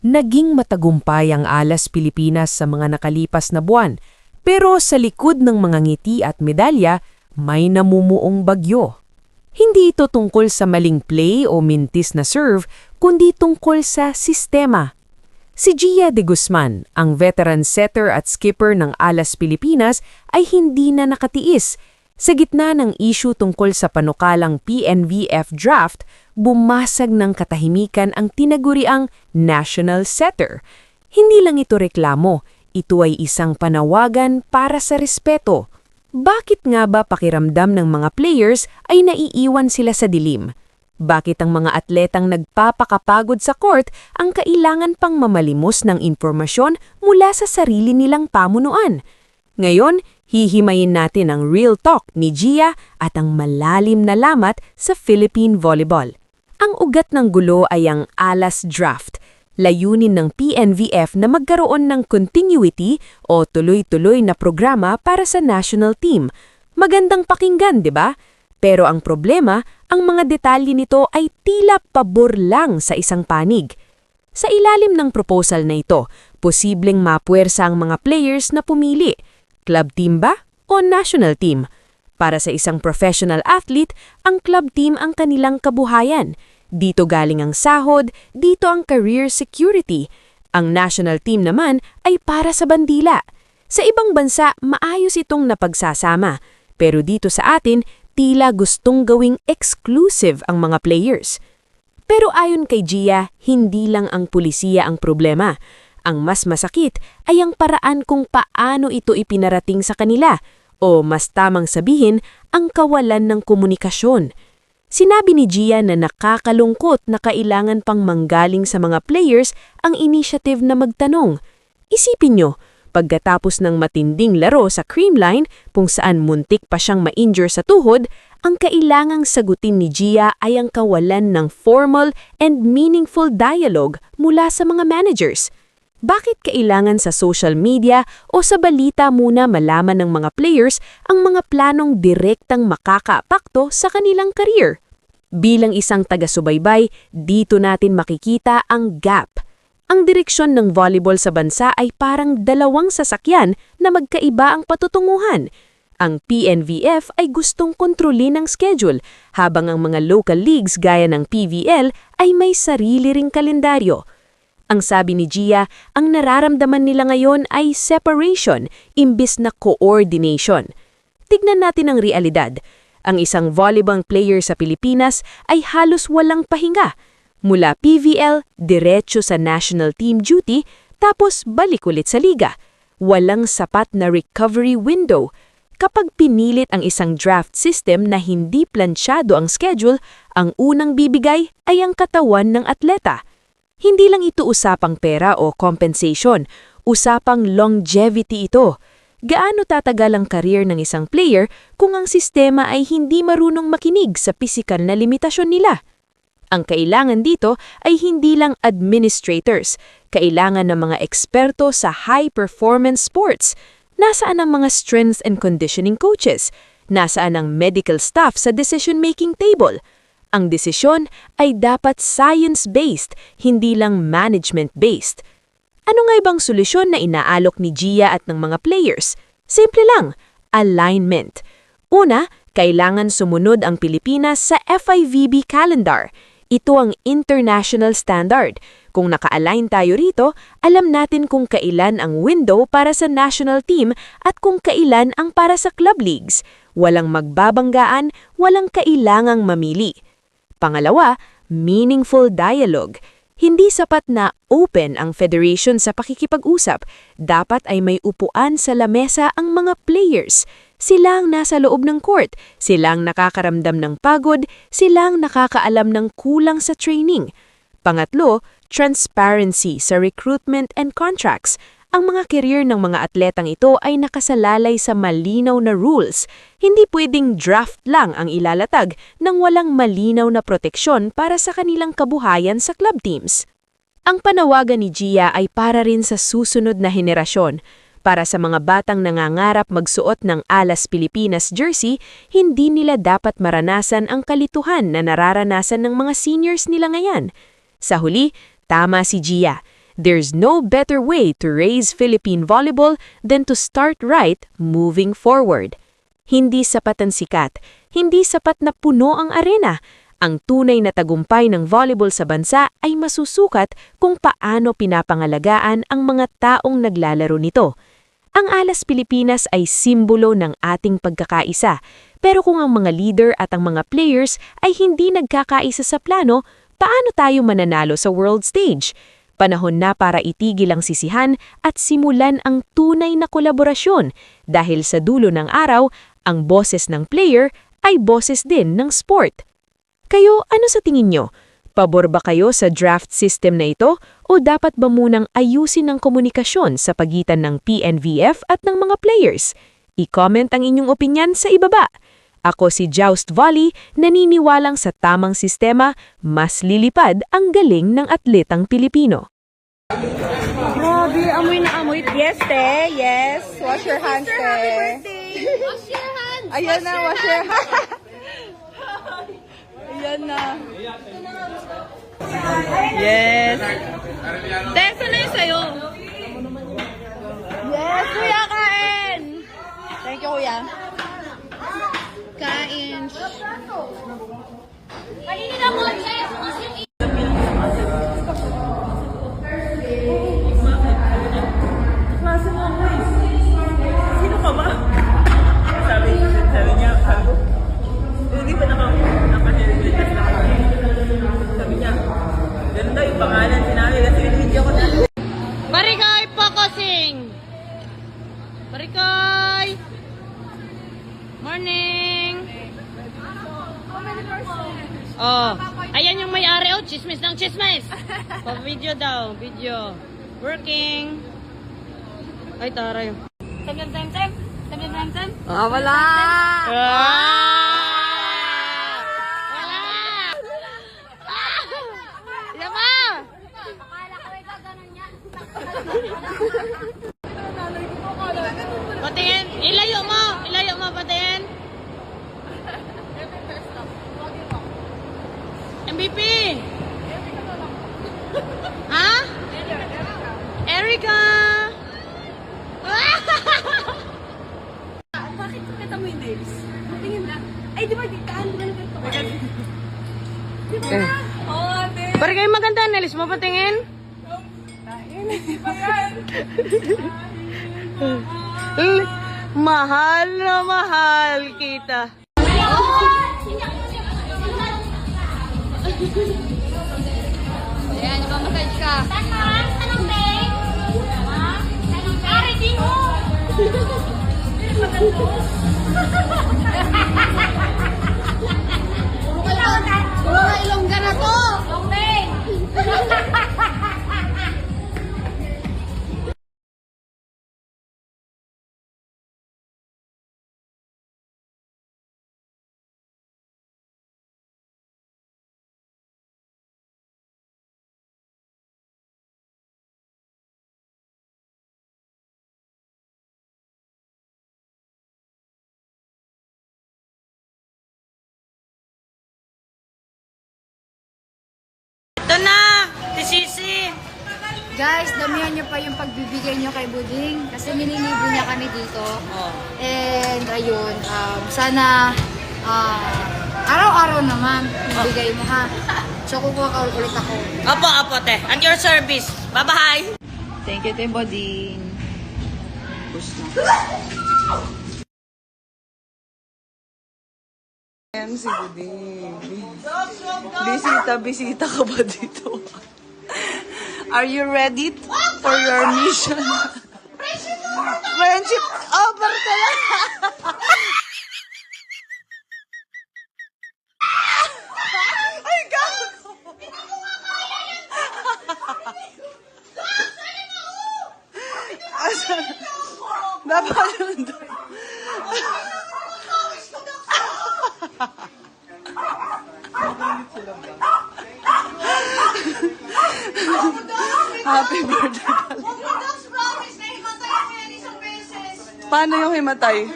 Naging matagumpay ang Alas Pilipinas sa mga nakalipas na buwan, pero sa likod ng mga ngiti at medalya, may namumuong bagyo. Hindi ito tungkol sa maling play o mintis na serve, kundi tungkol sa sistema. Si Gia de Guzman, ang veteran setter at skipper ng Alas Pilipinas, ay hindi na nakatiis. Sa gitna ng issue tungkol sa panukalang PNVF draft, bumasag ng katahimikan ang tinaguriang national setter. Hindi lang ito reklamo, ito ay isang panawagan para sa respeto. Bakit nga ba pakiramdam ng mga players ay naiiwan sila sa dilim? Bakit ang mga atletang nagpapakapagod sa court ang kailangan pang mamalimos ng impormasyon mula sa sarili nilang pamunuan? Ngayon, hihimayin natin ang real talk ni Gia at ang malalim na lamat sa Philippine Volleyball. Ang ugat ng gulo ay ang Alas Draft, layunin ng PNVF na magkaroon ng continuity o tuloy-tuloy na programa para sa national team. Magandang pakinggan, di ba? Pero ang problema, ang mga detalye nito ay tila pabor lang sa isang panig. Sa ilalim ng proposal na ito, posibleng mapuwersa ang mga players na pumili. Club team ba o national team? Para sa isang professional athlete, ang club team ang kanilang kabuhayan. Dito galing ang sahod, dito ang career security. Ang national team naman ay para sa bandila. Sa ibang bansa, maayos itong napagsasama. Pero dito sa atin, tila gustong gawing exclusive ang mga players. Pero ayon kay Gia, hindi lang ang pulisiya ang problema. Ang mas masakit ay ang paraan kung paano ito ipinarating sa kanila o mas tamang sabihin, ang kawalan ng komunikasyon. Sinabi ni Gia na nakakalungkot na kailangan pang manggaling sa mga players ang initiative na magtanong. Isipin nyo, pagkatapos ng matinding laro sa Creamline kung saan muntik pa siyang ma-injure sa tuhod, ang kailangang sagutin ni Gia ay ang kawalan ng formal and meaningful dialogue mula sa mga managers. Bakit kailangan sa social media o sa balita muna malaman ng mga players ang mga planong direktang makakaapekto sa kanilang career? Bilang isang taga-subaybay, dito natin makikita ang gap. Ang direksyon ng volleyball sa bansa ay parang dalawang sasakyan na magkaiba ang patutunguhan. Ang PNVF ay gustong kontrolin ang schedule, habang ang mga local leagues gaya ng PVL ay may sarili ring kalendaryo. Ang sabi ni Gia, ang nararamdaman nila ngayon ay separation imbis na coordination. Tignan natin ang realidad. Ang isang volleyball player sa Pilipinas ay halos walang pahinga. Mula PVL, diretso sa national team duty, tapos balik ulit sa liga. Walang sapat na recovery window. Kapag pinilit ang isang draft system na hindi plansyado ang schedule, ang unang bibigay ay ang katawan ng atleta. Hindi lang ito usapang pera o compensation, usapang longevity ito. Gaano tatagal ang career ng isang player kung ang sistema ay hindi marunong makinig sa pisikal na limitasyon nila? Ang kailangan dito ay hindi lang administrators, kailangan ng mga eksperto sa high-performance sports. Nasaan ang mga strength and conditioning coaches? Nasaan ang medical staff sa decision-making table? Ang desisyon ay dapat science-based, hindi lang management-based. Ano nga ibang solusyon na inaalok ni Gia at ng mga players? Simple lang, alignment. Una, kailangan sumunod ang Pilipinas sa FIVB calendar. Ito ang international standard. Kung naka-align tayo rito, alam natin kung kailan ang window para sa national team at kung kailan ang para sa club leagues. Walang magbabanggaan, walang kailangang mamili. Pangalawa, meaningful dialogue. Hindi sapat na open ang federation sa pakikipag-usap. Dapat ay may upuan sa lamesa ang mga players. Sila ang nasa loob ng court, sila ang nakakaramdam ng pagod, sila ang nakakaalam ng kulang sa training. Pangatlo, transparency sa recruitment and contracts. Ang mga career ng mga atletang ito ay nakasalalay sa malinaw na rules. Hindi pwedeng draft lang ang ilalatag nang walang malinaw na proteksyon para sa kanilang kabuhayan sa club teams. Ang panawagan ni Gia ay para rin sa susunod na henerasyon. Para sa mga batang nangangarap magsuot ng Alas Pilipinas jersey, hindi nila dapat maranasan ang kalituhan na nararanasan ng mga seniors nila ngayon. Sa huli, tama si Gia. there's no better way to raise Philippine volleyball than to start right moving forward. Hindi sapat ang sikat, hindi sapat na puno ang arena. Ang tunay na tagumpay ng volleyball sa bansa ay masusukat kung paano pinapangalagaan ang mga taong naglalaro nito. Ang Alas Pilipinas ay simbolo ng ating pagkakaisa, pero kung ang mga leader at ang mga players ay hindi nagkakaisa sa plano, paano tayo mananalo sa world stage? Panahon na para itigil ang sisihan at simulan ang tunay na kolaborasyon dahil sa dulo ng araw, ang boses ng player ay boses din ng sport. Kayo, ano sa tingin nyo? Pabor ba kayo sa draft system na ito o dapat ba munang ayusin ang komunikasyon sa pagitan ng PNVF at ng mga players? I-comment ang inyong opinyan sa ibaba. Ako si Joust Volley, naniniwalang sa tamang sistema, mas lilipad ang galing ng atletang Pilipino. Grabe, amoy na amoy. Yes, te. Yes. Wash your hands, te. Wash your hands! Ayan na, wash your hands. Ayan na. Yes. Tessa na yun sa'yo. Yes, kuya, kain. Thank you, kuya. Kain. Kaninin ako, Jess. Sino ka ba? Sabi niya, hindi pa nakahelmet kasi sabi niya, ganda yung pangalan sinabi kasi hindi ako na. Barikay focusing. Barikay. Morning. Oh, ayan yung may-ari. Oh, chismis ng chismis. Pa-video daw, video. Working. Ay, taray. Tem. Ah, wala. Wala! Yama! Patingin! Ilayo mo, patingin! MVP! Ha? Erica! Bakit kita mo yung nails? Tingin na. Ay, di ba, kaan mo na ganito? Di ba na? Oo, ate. Pare kayo maganda, Nelis mo patingin? Di ba yan? Mahal na mahal kita. Ayan, ipamassage ka. Tanong, Beng? Ari, di mo. Mga ilongga na to. Beng. Ito na! Sisi! Guys, damihan nyo pa yung pagbibigay nyo kay Buding kasi nililibre niya kami dito. Oh. And ayun, sana araw-araw naman bibigay mo ha. So kukuha ka ulit ako. Apo, te. At your service. Bye-bye! Thank you, te, Boding. Push na. Si Buding. Bisita ka ba dito? Are you ready for your mission? Friendship over talaga. Ay, gago! Dapat yun doon. Happy birthday. Paano yung himatay?